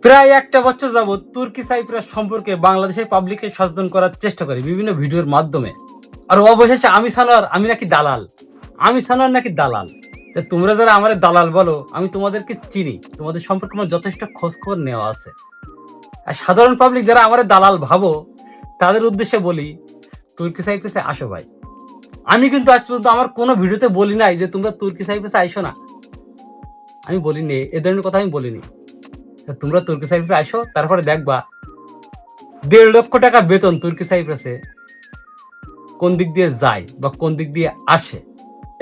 প্রায় একটা বছর যাবৎ তুর্কি সাইপ্রাস সম্পর্কে বাংলাদেশের পাবলিককে সচেতন করার চেষ্টা করি বিভিন্ন ভিডিওর মাধ্যমে। আর অবশেষে আমি নাকি দালাল। আমি সানোয়ার নাকি দালাল। তা তোমরা যারা আমারে দালাল বলো, আমি তোমাদেরকে চিনি। তোমাদের সম্পর্কে আমার যথেষ্ট খোঁজখবর নেওয়া আছে। আর সাধারণ পাবলিক যারা আমারে দালাল ভাবো, তাদের উদ্দেশ্যে বলি, তুর্কি সাইপ্রাসে আসো ভাই। আমি কিন্তু আজ পর্যন্ত আমার কোনো ভিডিওতে বলি নাই যে তোমরা তুর্কি সাইপ্রাসে আইসো না। আমি বলিনি, এ ধরনের কথা আমি বলিনি। তোমরা তুর্কি সাইপ্রাসে আসো, তারপরে দেখবা 1.5 লক্ষ টাকা বেতন তুর্কি সাইপ্রাসে কোন দিক দিয়ে যায় বা কোন দিক দিয়ে আসে।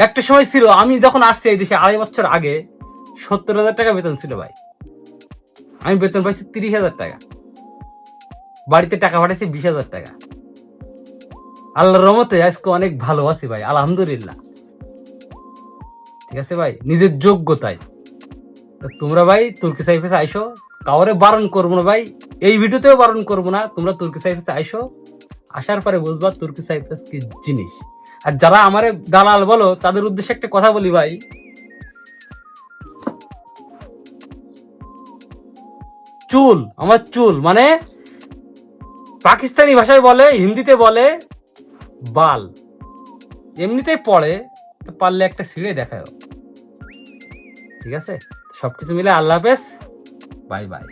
একটা সময় ছিল, আমি যখন আসছি এই দেশে 2.5 বছর আগে, 70,000 টাকা বেতন ছিল ভাই। আমি বেতন পাইছি 30,000 টাকা। বাড়িতে টাকা পাঠাইছি 20,000 টাকা। আল্লাহর রহমতে আজকে অনেক ভালো আছি ভাই, আলহামদুলিল্লাহ। ঠিক আছে ভাই, নিজের যোগ্যতায়। তোমরা ভাই তুর্কি সাইপ্রাসে আইসো, কাউরে বারণ করবো না ভাই, এই ভিডিওতেও বারণ করবো না। তোমরা তুর্কি সাইপ্রাসে আইসো, আসার পরে বুঝবা তুর্কি সাইপ্রাস কি জিনিস। আর যারা আমারে দালাল বলো, তাদের উদ্দেশ্যে একটা কথা বলি ভাই, আমার চুল মানে পাকিস্তানি ভাষায় বলে, হিন্দিতে বলে বাল, এমনিতেই পড়ে, পারলে একটা ছিঁড়ে দেখায়। ঠিক আছে, সবকিছু মিলে আল্লাহ হাফেজ, বাই বাই।